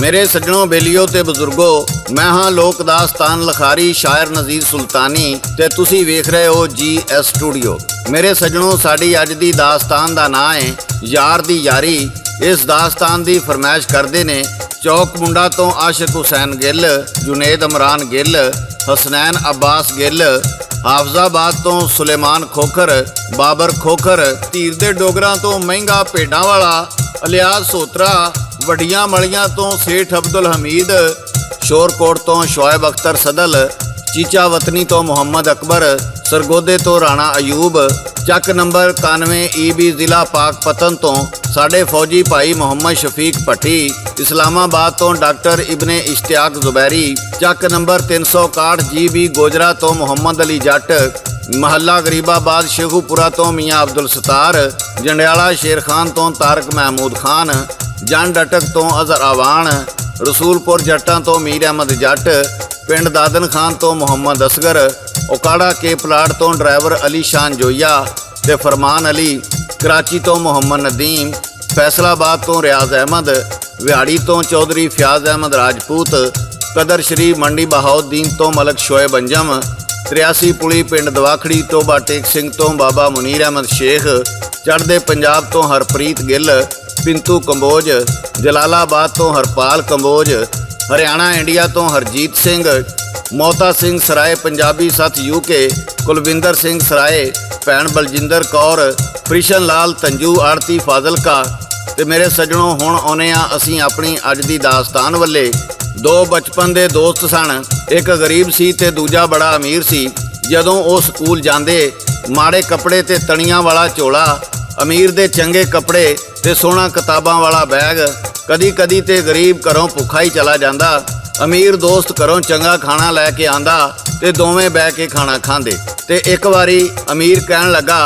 मेरे सज्जनों बेलियो ते बजुर्गो, मैं हाँ लोक दास्तान लखारी शायर नज़ीर सुल्तानी ते तुसी वेख रहे हो GS स्टूडियो। मेरे सज्जनों, साड़ी अज दी दास्तान दा नाम है यार दी यारी। इस दास्तान दी फरमाइश करते ने चौक मुंडा तो आशिक हुसैन गिल, जुनेद इमरान गिल, हसनैन अब्बास गिल, हाफजाबाद तो सुलेमान खोखर, बाबर खोखर, धीर दे डोगरा तो महंगा भेडां वाला, अलियास सोत्रा, वड्डियां मलियां तो सेठ अब्दुल हमीद, शोरकोट तो शोएब अख्तर सदल, चीचा वतनी तो मुहम्मद अकबर, सरगोदे तो राणा अयूब, चक नंबर 91 EB जिला पाकपतन तो साढ़े फौजी भाई मुहम्मद शफीक भट्टी, इस्लामाबाद तो डॉक्टर इब्ने इश्तियाक जुबैरी, चक नंबर 361 GB गोजरा तो मुहम्मद अली जट, महल्ला गरीबाबाद शेखुपुरा तो मियाँ अब्दुल सतार, जंडियाला शेर खान तो तारक महमूद खान, जन डटक तो अजहर आवान, रसूलपुर जट्टां तो मीर अहमद जट, पिंड दादन खान तो मुहम्मद असगर, ओकाड़ा के प्लाट तो ड्राइवर अली शान जोया ते फरमान अली, कराची तो मुहम्मद नदीम, फैसलाबाद तो रियाज अहमद, विहाड़ी तो चौधरी फयाज अहमद राजपूत, कदर शरीफ मंडी बहाउद्दीन तो मलक शोएब अंजम, 83 पुली पिंड दवाखड़ी तो बाटेक सिंह तो बाबा मुनीर अहमद शेख, चढ़दे पंजाब तो हरप्रीत गिल, पिंतू कंबोज, जलालाबाद तो हरपाल कंबोज, हरियाणा इंडिया तो हरजीत सिंह, मोहता सिंह सराय पंजाबी सत UK, कुलविंदर सिंह सराय, भैन बलजिंदर कौर, प्रिशन लाल तंजू आड़ती फाजिलका। ते मेरे सज्जनों, हुण आउने आ असीं अपनी अज दी दास्तान वल्ले। दो बचपन दे दोस्त सन, एक गरीब सी ते दूजा बड़ा अमीर सी। जदों वो स्कूल जांदे, माड़े कपड़े ते तणियां वाला झोला, अमीर दे चंगे कपड़े ते सोहना किताबां वाला बैग। कदी कदी ते गरीब घरों भुखा ही चला जांदा, अमीर दोस्त घरों चंगा खाना लैके आंदा ते दोवें बह के खाना खांदे। ते एक वारी अमीर कहन लगा,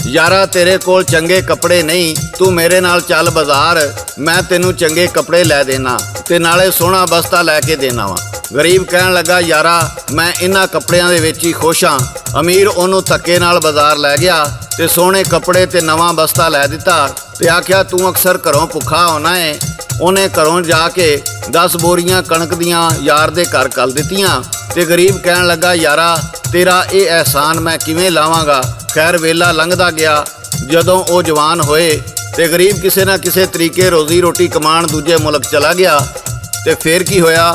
यारा तेरे कोल चंगे कपड़े नहीं, तू मेरे नाल चल बाजार, मैं तेनू चंगे कपड़े लै देना ते नाले सोहना बस्ता लैके देना वा। गरीब कहन लगा, यारा मैं इन्हां कपड़ियां दे विच ही खुश हाँ। अमीर ओनू धक्के नाल बाजार लै गया ते सोहने कपड़े ते नवां बस्ता लै दिता ते आख्या, तू अक्सर घरों भुखा होना है। उन्हें घरों जाके 10 बोरियां कणक दियां यार दे घर कल दित्तियां ते गरीब कहन लगा, यारा तेरा ये एहसान मैं किवें लावांगा। खैर वेला लंघदा गया। जदों वो जवान होए ते गरीब किसी ना किसी तरीके रोजी रोटी कमाण दूजे मुल्क चला गया। ते फिर की होया,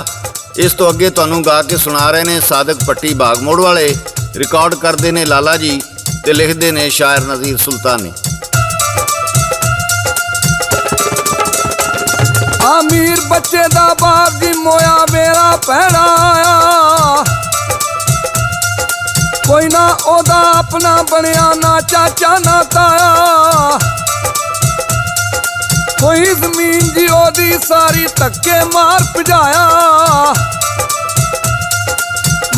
इस तो अगे तुहानूं गा के सुना रहे ने सादक पट्टी बागमोड़ वाले। रिकॉर्ड करते ने लाला जी ते लिखते ने शायर नज़ीर सुल्तानी। अमीर बच्चे दा बाप जी मोया मेरा भैड़ा आया, कोई ना ओदा अपना बनया, ना चाचा ना ताया। कोई जमीन जी ओदी सारी धक्के मार भजाया,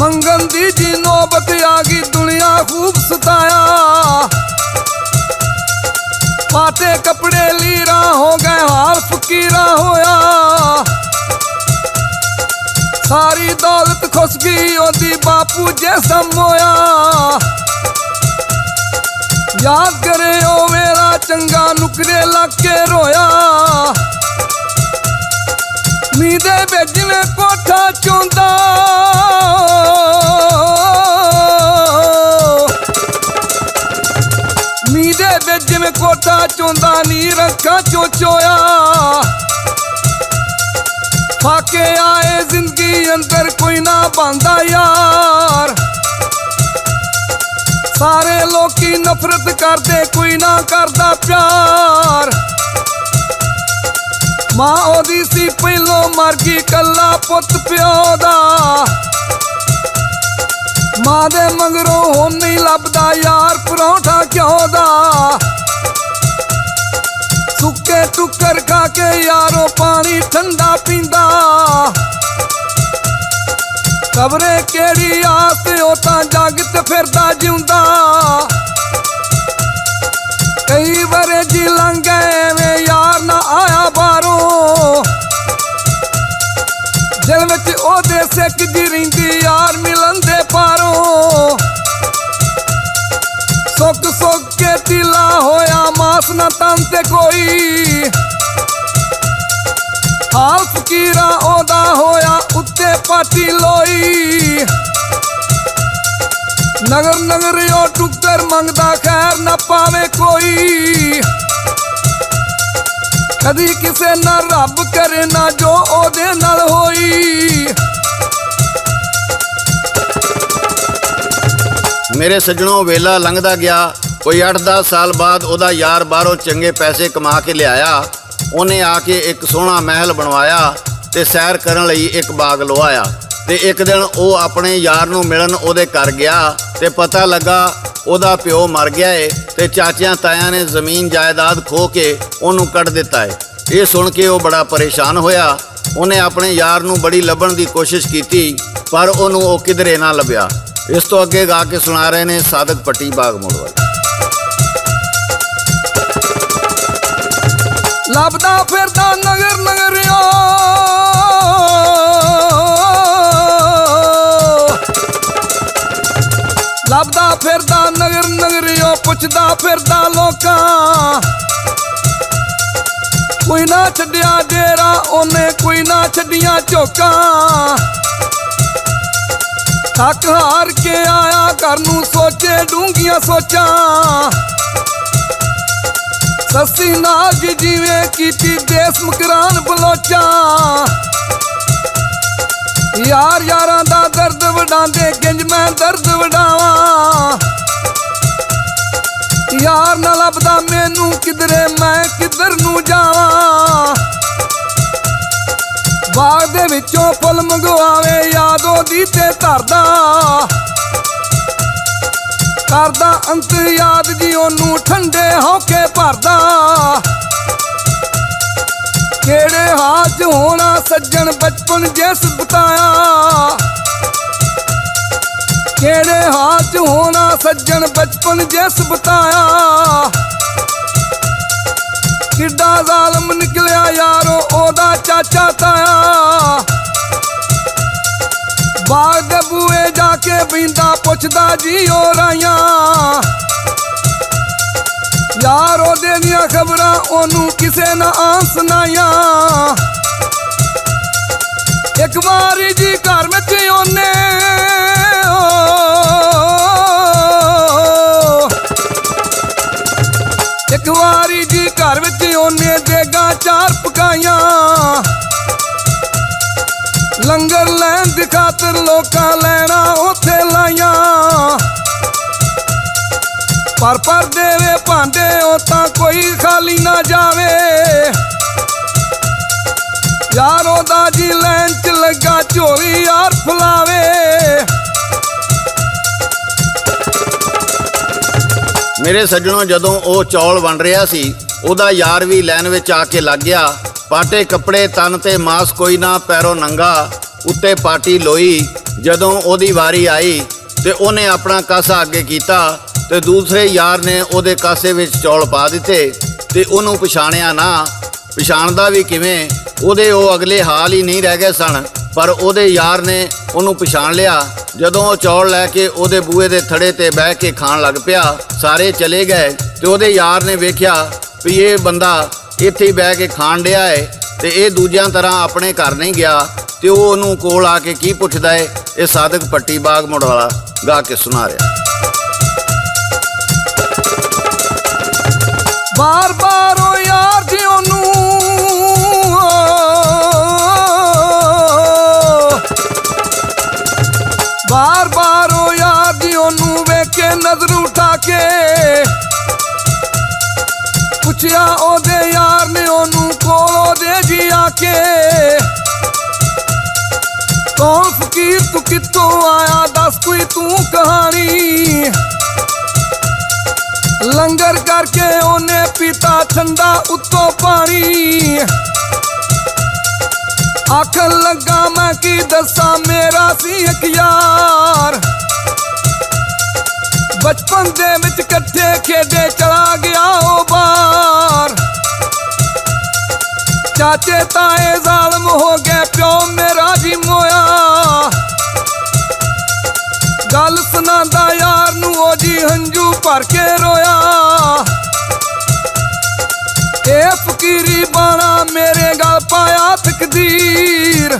मंगन दी जी नौबत आ गई, दुनिया खूब सताया। पाटे कपड़े लीरा हो गए, हाल फकीरा होया, सारी दौलत खुस गई ओदी बापू जैसा मोया। याद करे ओ मेरा चंगा, नुकरे लग के रोया। मीदे भेजने कोठा चौंदा, मीदे भेजने कोठा चौंदा, नी रखा चोचोया। फाके आए जिंदगी अंदर, कोई ना बांधा यार। सारे लोकी नफरत करदे, कोई ना करदा प्यार। मां ओदी सी पहलो मर गई, कल्ला पुत प्यो दा। मां दे मगरों हुण नहीं लभदा यार, परौंठा क्यों दा। सुक्के टुक्कर खा के यारो पानी ठंडा पींदा। खबरे केड़ी आस ओ तां जागत फिरदा जिउंदा। कई बरे जी लंघ गए में यार ना आया बारों, दिल विच ओदे सिक जी रहिंदी यार मिलन दे पारों। सुख सुख के ढीला होया, मास ना तन ते कोई। ਹਾਲ ਫਕੀਰਾ ਉਹਦਾ ਹੋਇਆ ਉੱਤੇ ਪਾਟੀ ਲੋਈ। ਨਗਰ ਨਗਰ ਉਹ ਟੁੱਕਰ ਮੰਗਦਾ ਖੈਰ ਨਾ ਪਾਵੇ ਕੋਈ। ਕਦੀ ਕਿਸੇ ਨਾਲ ਰੱਬ ਕਰੇ ਨਾ ਜੋ ਉਹਦੇ ਨਾਲ ਹੋਈ। ਮੇਰੇ ਸੱਜਣੋਂ ਵੇਲਾ ਲੰਘਦਾ ਗਿਆ। ਕੋਈ 8-10 ਸਾਲ ਬਾਅਦ ਉਹਦਾ ਯਾਰ ਬਾਹਰੋਂ ਚੰਗੇ ਪੈਸੇ ਕਮਾ ਕੇ ਲਿਆਇਆ। ਉਹਨੇ ਆ ਕੇ ਇੱਕ ਸੋਹਣਾ ਮਹਿਲ ਬਣਵਾਇਆ ਤੇ ਸੈਰ ਕਰਨ ਲਈ ਇੱਕ ਬਾਗ ਲਵਾਇਆ। ਤੇ ਇੱਕ ਦਿਨ ਉਹ ਆਪਣੇ ਯਾਰ ਨੂੰ ਮਿਲਣ ਉਹਦੇ ਘਰ ਗਿਆ ਤੇ ਪਤਾ ਲੱਗਾ ਉਹਦਾ ਪਿਓ ਮਰ ਗਿਆ ਏ ਤੇ ਚਾਚਿਆਂ ਤਾਇਆਂ ਨੇ ਜ਼ਮੀਨ ਜਾਇਦਾਦ ਖੋਹ ਕੇ ਉਹਨੂੰ ਕੱਢ ਦਿੱਤਾ ਏ। ਇਹ ਸੁਣ ਕੇ ਉਹ ਬੜਾ ਪਰੇਸ਼ਾਨ ਹੋਇਆ। ਉਹਨੇ ਆਪਣੇ ਯਾਰ ਨੂੰ ਬੜੀ ਲੱਭਣ ਦੀ ਕੋਸ਼ਿਸ਼ ਕੀਤੀ ਪਰ ਉਹਨੂੰ ਉਹ ਕਿਧਰੇ ਨਾ ਲੱਭਿਆ। ਇਸ ਤੋਂ ਅੱਗੇ ਗਾ ਕੇ ਸੁਣਾ ਰਹੇ ਨੇ ਸਾਦਕ ਪੱਟੀ ਬਾਗ ਮੋੜ ਵਾਲੇ। ਲੱਭਦਾ ਫਿਰਦਾ ਨਗਰ ਨਗਰਿਓ ਲੱਭਦਾ ਫਿਰਦਾ ਨਗਰ ਨਗਰਿਓ ਪੁੱਛਦਾ ਫਿਰਦਾ ਲੋਕਾਂ। ਕੋਈ ਨਾ ਛੱਡਿਆ ਡੇਰਾ ਉਹਨੇ ਕੋਈ ਨਾ ਛੱਡੀਆਂ ਝੋਕਾਂ। ਥੱਕ ਹਾਰ ਕੇ ਆਇਆ ਘਰ ਨੂੰ ਸੋਚੇ ਡੂੰਘੀਆਂ ਸੋਚਾਂ। ਸੱਸੀ ਨਾਲ ਜੀ ਜਿਵੇਂ ਕੀਤੀ ਦੇਸ ਮਕਰਾਨ ਬਲੋਚਾਂ। ਯਾਰ ਯਾਰਾਂ ਦਾ ਦਰਦ ਵਡਾਉਂਦੇ ਗਿੰਜ ਮੈਂ ਦਰਦ ਵਡਾਵਾਂ। ਯਾਰ ਨਾ ਲੱਭਦਾ ਮੈਨੂੰ ਕਿਧਰੇ ਮੈਂ ਕਿੱਧਰ ਨੂੰ ਜਾਵਾਂ। ਬਾਗ ਦੇ ਵਿੱਚੋਂ ਫੁੱਲ ਮੰਗਵਾਵੇ ਯਾਦ ਉਹਦੀ ਤੇ ਧਰਦਾ। ਕਰਦਾ ਅੰਤ ਯਾਦ ਜੀ ਉਹਨੂੰ ਠੰਡੇ ਹੌਕੇ ਭਰਦਾ। ਕਿਹੜੇ ਹਾਲ 'ਚ ਹੋਣਾ ਸੱਜਣ ਬਚਪਨ ਜਿਸ ਬਤਾਇਆ। ਕਿਹੜੇ ਹਾਲ 'ਚ ਹੋਣਾ ਸੱਜਣ ਬਚਪਨ ਜਿਸ ਬਤਾਇਆ। ਕਿੱਡਾ ਜ਼ਾਲਮ ਨਿਕਲਿਆ ਯਾਰੋ ਉਹਦਾ ਚਾਚਾ ਤਾਇਆ। ਬਾਗ ਦੇ ਬੂਏ ਜਾ ਕੇ ਬਹਿੰਦਾ ਪੁੱਛਦਾ ਜੀ ਉਹ ਰਾਈਆਂ। ਯਾਰ ਉਹਦੇ ਦੀਆਂ ਖਬਰਾਂ ਉਹਨੂੰ ਕਿਸੇ ਨਾ ਆ ਸੁਣਾਈਆਂ। ਇੱਕ ਵਾਰੀ ਜੀ ਘਰ ਵਿੱਚ ਉਹਨੇ ਇੱਕ ਵਾਰੀ ਜੀ ਘਰ ਵਿੱਚ ਉਹਨੇ ਦੇਗਾਂ 4 ਪਕਾਈਆਂ। ਲੰਗਰ ਲੈਣ ਦੀ ਖਾਤਰ ਲੋਕਾਂ ਲੈਣਾ ਉੱਥੇ ਲਾਈਆਂ। ਪਰ ਦੇਵੇ ਭਾਂਡੇ ਉਹ ਤਾਂ ਕੋਈ ਖਾਲੀ ਨਾ ਜਾਵੇ। ਯਾਰ ਉਹਦਾ ਜੀ ਲੈਣ 'ਚ ਲੱਗਾ ਝੋਲੀ ਯਾਰ ਫੁਲਾਵੇ। ਮੇਰੇ ਸੱਜਣੋਂ ਜਦੋਂ ਉਹ ਚੌਲ ਵੰਡ ਰਿਹਾ ਸੀ ਉਹਦਾ ਯਾਰ ਵੀ ਲਾਈਨ ਵਿੱਚ ਆ ਕੇ ਲੱਗ ਗਿਆ। ਪਾਟੇ ਕੱਪੜੇ ਤਨ ਤੇ ਮਾਸ ਕੋਈ ਨਾ ਪੈਰੋਂ ਨੰਗਾ ਉੱਤੇ ਪਾਟੀ ਲੋਈ। ਜਦੋਂ ਉਹਦੀ ਵਾਰੀ ਆਈ ਤੇ ਉਹਨੇ ਆਪਣਾ ਕਾਸਾ ਅੱਗੇ ਕੀਤਾ ਤੇ ਦੂਸਰੇ ਯਾਰ ਨੇ ਉਹਦੇ ਕਾਸੇ ਵਿੱਚ ਚੌਲ ਪਾ ਦਿੱਤੇ ਤੇ ਉਹਨੂੰ ਪਛਾਣਿਆ ਨਾ। ਪਛਾਣਦਾ ਵੀ ਕਿਵੇਂ, ਉਹਦੇ ਉਹ ਅਗਲੇ ਹਾਲ ਹੀ ਨਹੀਂ ਰਹਿ ਗਏ ਸਨ ਪਰ ਉਹਦੇ ਯਾਰ ਨੇ ਉਹਨੂੰ ਪਛਾਣ ਲਿਆ। ਜਦੋਂ ਉਹ ਚੌਲ ਲੈ ਕੇ ਉਹਦੇ ਬੂਹੇ ਦੇ ਥੜੇ ਤੇ ਬਹਿ ਕੇ ਖਾਣ ਲੱਗ ਪਿਆ ਸਾਰੇ ਚਲੇ ਗਏ ਤੇ ਉਹਦੇ ਯਾਰ ਨੇ ਵੇਖਿਆ ਵੀ ਇਹ ਬੰਦਾ ਇੱਥੇ ਹੀ ਬਹਿ ਕੇ ਖਾਣ ਡਿਆ ਏ ਤੇ ਇਹ ਦੂਜਿਆਂ ਤਰ੍ਹਾਂ ਆਪਣੇ ਘਰ ਨਹੀਂ ਗਿਆ ਤੇ ਉਹ ਉਹਨੂੰ ਕੋਲ ਆ ਕੇ ਕੀ ਪੁੱਛਦਾ ਏ। ਇਹ ਸਾਦਕ ਪੱਟੀ ਬਾਗ ਮੋੜ ਵਾਲਾ ਗਾ ਕੇ ਸੁਣਾ ਰਿਹਾ। ਬਾਰ ਬਾਰ ਉਹ ਯਾਰ ਜੀ ਉਹਨੂੰ ਬਾਰ ਬਾਰ ਉਹ ਯਾਰ ਜੀ ਉਹਨੂੰ ਵੇਖ ਕੇ ਨਜ਼ਰ ਉਠਾ ਕੇ ਪੁੱਛਿਆ ਉਹਦੇ ਯਾਰ ਨੇ ਉਹਨੂੰ ਕੋਲ ਉਹਦੇ ਜੀ ਆ ਕੇ। ਕੌਣ ਫਕੀਰ ਤੂੰ ਕਿੱਥੋਂ ਆਇਆ ਦੱਸ ਕੋਈ ਤੂੰ ਕਹਾਣੀ। ਲੰਗਰ ਕਰਕੇ ਉਹਨੇ ਪੀਤਾ ਠੰਡਾ ਉੱਤੋਂ ਪਾਣੀ। ਆਖਣ ਲੱਗਾ ਮੈਂ ਕੀ ਦੱਸਾਂ ਮੇਰਾ ਸੀ ਇੱਕ ਯਾਰ। ਬਚਪਨ ਦੇ ਵਿੱਚ ਇਕੱਠੇ ਖੇਡੇ ਚਲਾ ਗਿਆ ਉਹ ਬਾਹਰ। ਚਾਚੇ ਤਾਏ ਜ਼ਾਲਮ ਹੋ ਗਏ ਪਿਓ ਮੇਰਾ ਜੀ ਮੋਇਆ। ਗੱਲ ਸੁਣਾਉਂਦਾ ਯਾਰ ਨੂੰ ਉਹ ਜੀ ਹੰਝੂ ਭਰ ਕੇ ਰੋਇਆ। ਇਹ ਫਕੀਰੀ ਬਾਣਾ ਮੇਰੇ ਗਲ ਪਾਇਆ ਤਕਦੀਰ।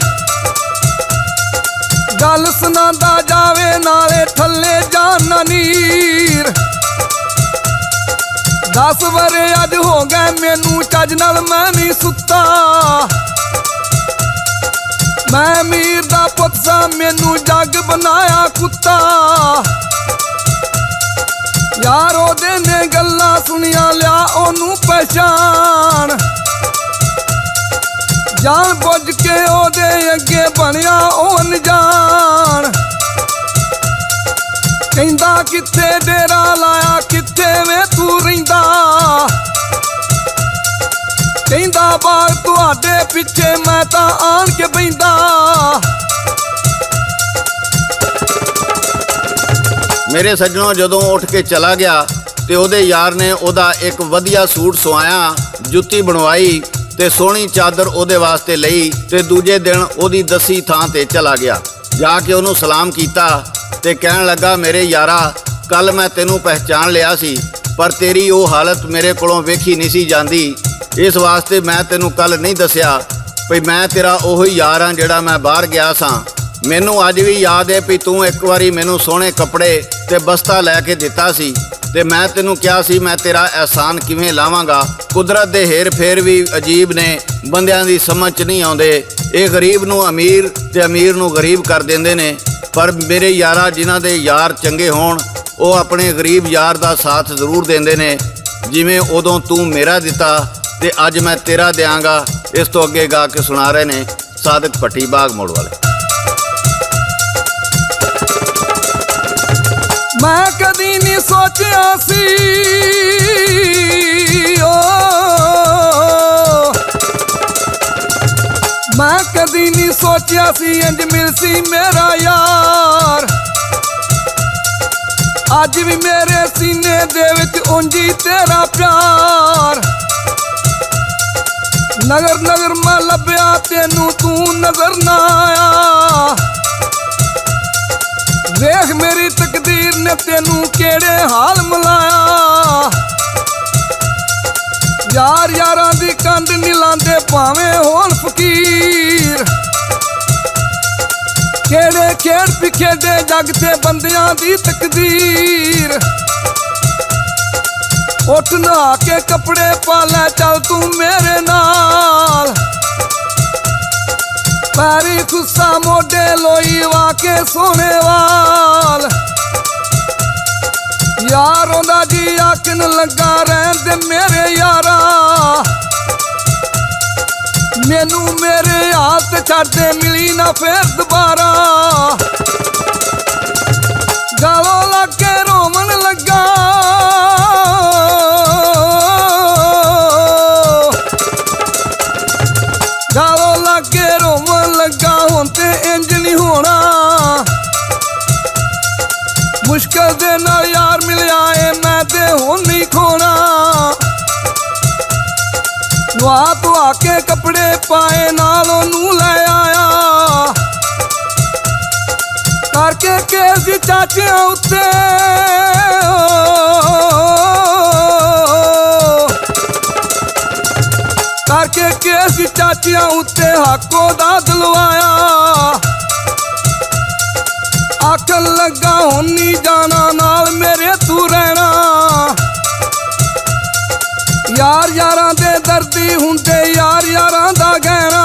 ਗੱਲ ਸੁਣਾਉਂਦਾ ਜਾਵੇ ਨਾਲੇ ਥੱਲੇ ਜਾਨਾ ਨੀਰ। 10 ਵਰੇ ਅੱਜ ਹੋ ਗਏ ਮੈਨੂੰ ਚੱਜ ਨਾਲ ਮੈਂ ਨਹੀਂ ਸੁੱਤਾ। ਮੈਂ ਅਮੀਰ ਦਾ ਪੁੱਤ ਸਾਂ ਮੈਨੂੰ ਜੱਗ ਬਣਾਇਆ ਕੁੱਤਾ। ਯਾਰ ਉਹਦੇ ਨੇ ਗੱਲਾਂ ਸੁਣੀਆਂ ਲਿਆ ਉਹਨੂੰ ਪਹਿਚਾਣ। ਜਾਣ ਬੁੱਝ ਕੇ ਉਹਦੇ ਅੱਗੇ ਬਣਿਆ ਉਹ ਅਣਜਾਣ। ਕਹਿੰਦਾ ਕਿੱਥੇ ਡੇਰਾ ਲਾਇਆ ਕਿੱਥੇ ਵੇ ਤੂੰ ਰਹਿੰਦਾ। ਕਹਿੰਦਾ ਬਾਹਰ ਤੁਹਾਡੇ ਪਿੱਛੇ ਮੈਂ ਤਾਂ ਆਣ ਕੇ ਬਹਿੰਦਾ। ਮੇਰੇ ਸੱਜਣੋ, ਜਦੋਂ ਉੱਠ ਕੇ ਚਲਾ ਗਿਆ ਤੇ ਉਹਦੇ ਯਾਰ ਨੇ ਉਹਦਾ ਇੱਕ ਵਧੀਆ ਸੂਟ ਸਵਾਇਆ, ਜੁੱਤੀ ਬਣਵਾਈ ਤੇ ਸੋਹਣੀ ਚਾਦਰ ਉਹਦੇ ਵਾਸਤੇ ਲਈ ਤੇ ਦੂਜੇ ਦਿਨ ਉਹਦੀ ਦੱਸੀ ਥਾਂ ਤੇ ਚਲਾ ਗਿਆ। ਜਾ ਕੇ ਉਹਨੂੰ ਸਲਾਮ ਕੀਤਾ ਤੇ ਕਹਿਣ ਲੱਗਾ, ਮੇਰੇ ਯਾਰਾ, ਕੱਲ ਮੈਂ ਤੈਨੂੰ ਪਹਿਚਾਣ ਲਿਆ ਸੀ ਪਰ ਤੇਰੀ ਉਹ ਹਾਲਤ ਮੇਰੇ ਕੋਲੋਂ ਵੇਖੀ ਨਹੀਂ ਸੀ ਜਾਂਦੀ। ਇਸ ਵਾਸਤੇ ਮੈਂ ਤੈਨੂੰ ਕੱਲ ਨਹੀਂ ਦੱਸਿਆ ਭਈ ਮੈਂ ਤੇਰਾ ਉਹੀ ਯਾਰ ਹਾਂ ਜਿਹੜਾ ਮੈਂ ਬਾਹਰ ਗਿਆ ਸਾਂ। ਮੈਨੂੰ ਅੱਜ ਵੀ ਯਾਦ ਹੈ ਵੀ ਤੂੰ ਇੱਕ ਵਾਰੀ ਮੈਨੂੰ ਸੋਹਣੇ ਕੱਪੜੇ ਤੇ ਬਸਤਾ ਲੈ ਕੇ ਦਿੱਤਾ ਸੀ ਤੇ ਮੈਂ ਤੈਨੂੰ ਕਿਹਾ ਸੀ ਮੈਂ ਤੇਰਾ ਅਹਿਸਾਨ ਕਿਵੇਂ ਲਾਵਾਂਗਾ। ਕੁਦਰਤ ਦੇ ਹੇਰ ਫੇਰ ਵੀ ਅਜੀਬ ਨੇ, ਬੰਦਿਆਂ ਦੀ ਸਮਝ 'ਚ ਨਹੀਂ ਆਉਂਦੇ। ਇਹ ਗਰੀਬ ਨੂੰ ਅਮੀਰ ਤੇ ਅਮੀਰ ਨੂੰ ਗਰੀਬ ਕਰ ਦਿੰਦੇ ਨੇ। ਪਰ ਮੇਰੇ ਯਾਰਾ, ਜਿਨ੍ਹਾਂ ਦੇ ਯਾਰ ਚੰਗੇ ਹੋਣ ਉਹ ਆਪਣੇ ਗਰੀਬ ਯਾਰ ਦਾ ਸਾਥ ਜ਼ਰੂਰ ਦਿੰਦੇ ਨੇ। ਜਿਵੇਂ ਉਦੋਂ ਤੂੰ ਮੇਰਾ ਦਿੱਤਾ ਤੇ ਅੱਜ ਮੈਂ ਤੇਰਾ ਦਿਆਂਗਾ। ਇਸ ਤੋਂ ਅੱਗੇ ਗਾ ਕੇ ਸੁਣਾ ਰਹੇ ਨੇ ਸਾਦਕ ਭੱਟੀ ਬਾਗ ਮੋੜ ਵਾਲੇ। ਮੈਂ ਕਦੀ ਨਹੀਂ ਸੋਚਿਆ ਸੀ ਮੈਂ ਕਦੀ ਨਹੀਂ ਸੋਚਿਆ ਸੀ ਇੰਜ ਮਿਲ ਸੀ ਮੇਰਾ ਯਾਰ। ਅੱਜ ਵੀ ਮੇਰੇ ਸੀਨੇ ਦੇ ਵਿੱਚ ਉਂਝੀ ਤੇਰਾ ਪਿਆਰ। ਨਗਰ ਨਗਰ ਮੈਂ ਲੱਭਿਆ ਤੈਨੂੰ ਤੂੰ ਨਜ਼ਰ ਨਾ ਆਇਆ। ਵੇਖ ਮੇਰੀ ਤਕਦੀਰ ਨੇ ਤੈਨੂੰ ਕਿਹੜੇ ਹਾਲ ਮਿਲਾਇਆ। ਯਾਰ ਯਾਰਾਂ ਦੀ ਕੰਧ ਨਹੀਂ ਲਾਂਦੇ ਭਾਵੇਂ ਹੋਣ ਫਕੀਰ। ਕਿਹੜੇ ਖੇਡ ਵੀ ਖੇਡੇ ਜੱਗ ਤੇ ਬੰਦਿਆਂ ਦੀ ਤਕਦੀਰ। ਉੱਠ ਨਹਾ ਕੇ ਕੱਪੜੇ ਪਾ ਲੈ ਚੱਲ ਤੂੰ ਮੇਰੇ ਨਾਲ। ਪੈਰੀ ਖੁੱਸਾ ਮੋਢੇ ਲੋਈ ਵਾ ਕੇ ਸੋਹਣੇ ਵਾਲ। ਯਾਰ ਉਹਦਾ ਜੀ ਆਖਣ ਲੱਗਾ ਰਹਿਣ ਦੇ ਮੇਰੇ ਯਾਰਾ। ਮੈਨੂੰ ਮੇਰੇ ਹਾਲਤ ਛੱਡ ਦੇ ਮਿਲੀ ਨਾ ਫੇਰ ਦੁਬਾਰਾ। ਗਾਲੋਂ ਲੱਗ ਕੇ ਰੋਵਣ ਲੱਗਾ ਗਾਲੋਂ ਲੱਗ ਕੇ ਰੋਵਣ ਲੱਗਾ। ਹੁਣ ਤੇ ਇੰਜ ਨਹੀਂ ਹੋਣਾ। ਮੁਸ਼ਕਲ ਦੇ ਨਾਲ ਯਾਰ ਮਿਲਿਆ ਏ ਮੈਂ ਤੇ ਹੁਣ ਨਹੀਂ ਖੋਣਾ। ਨਵਾ ਧਵਾ ਕੇ ਕੱਪੜੇ ਪਾਏ ਨਾਲ ਉਹਨੂੰ ਲੈ ਆਇਆ। ਕਰਕੇ ਕੇਸ ਦੀ ਚਾਚਿਆਂ ਉੱਤੇ ਕਰਕੇ ਕੇਸ ਦੀ ਚਾਚਿਆਂ ਉੱਤੇ ਹੱਕੋ ਦਾ ਦਿਲਵਾਇਆ। ਆਖਣ ਲੱਗਾ ਹੁਣ ਨਹੀਂ ਜਾਣਾ ਨਾਲ ਮੇਰੇ ਤੂੰ ਰਹਿਣਾ। ਯਾਰ ਯਾਰਾਂ ਦੇ ਦਰਦੀ ਹੁੰਦੇ ਯਾਰ ਯਾਰਾਂ ਦਾ ਗਹਿਣਾ।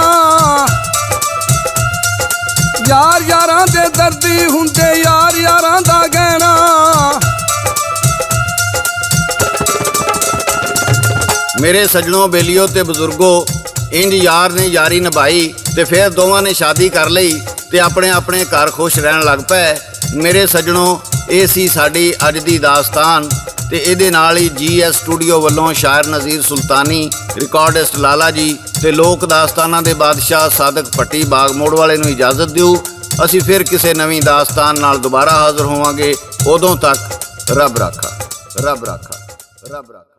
ਯਾਰ ਯਾਰਾਂ ਦੇ ਦਰਦੀ ਹੁੰਦੇ ਯਾਰ ਯਾਰਾਂ ਦਾ ਗਹਿਣਾ। ਮੇਰੇ ਸੱਜਣੋ, ਬੇਲੀਓ ਤੇ ਬਜ਼ੁਰਗੋ, ਇੰਜ ਯਾਰ ਨੇ ਯਾਰੀ ਨਿਭਾਈ ਤੇ ਫਿਰ ਦੋਵਾਂ ਨੇ ਸ਼ਾਦੀ ਕਰ ਲਈ ਤੇ ਆਪਣੇ ਆਪਣੇ ਘਰ ਖੁਸ਼ ਰਹਿਣ ਲੱਗ ਪਏ। ਮੇਰੇ ਸੱਜਣੋ, ਇਹ ਸੀ ਸਾਡੀ ਅੱਜ ਦੀ ਦਾਸਤਾਨ ਤੇ ਇਹਦੇ ਨਾਲ ਹੀ GS ਸਟੂਡੀਓ ਵੱਲੋਂ ਸ਼ਾਇਰ ਨਜ਼ੀਰ ਸੁਲਤਾਨੀ, ਰਿਕਾਰਡਿਸਟ ਲਾਲਾ ਜੀ ਤੇ ਲੋਕ ਦਾਸਤਾਨਾਂ ਦੇ ਬਾਦਸ਼ਾਹ ਸਾਦਕ ਭੱਟੀ ਬਾਗ ਮੋੜ ਵਾਲੇ ਨੂੰ ਇਜਾਜ਼ਤ ਦਿਓ। ਅਸੀਂ ਫਿਰ ਕਿਸੇ ਨਵੀਂ ਦਾਸਤਾਨ ਨਾਲ ਦੁਬਾਰਾ ਹਾਜ਼ਰ ਹੋਵਾਂਗੇ। ਉਦੋਂ ਤੱਕ ਰੱਬ ਰਾਖਾ, ਰੱਬ ਰਾਖਾ, ਰੱਬ ਰਾਖਾ।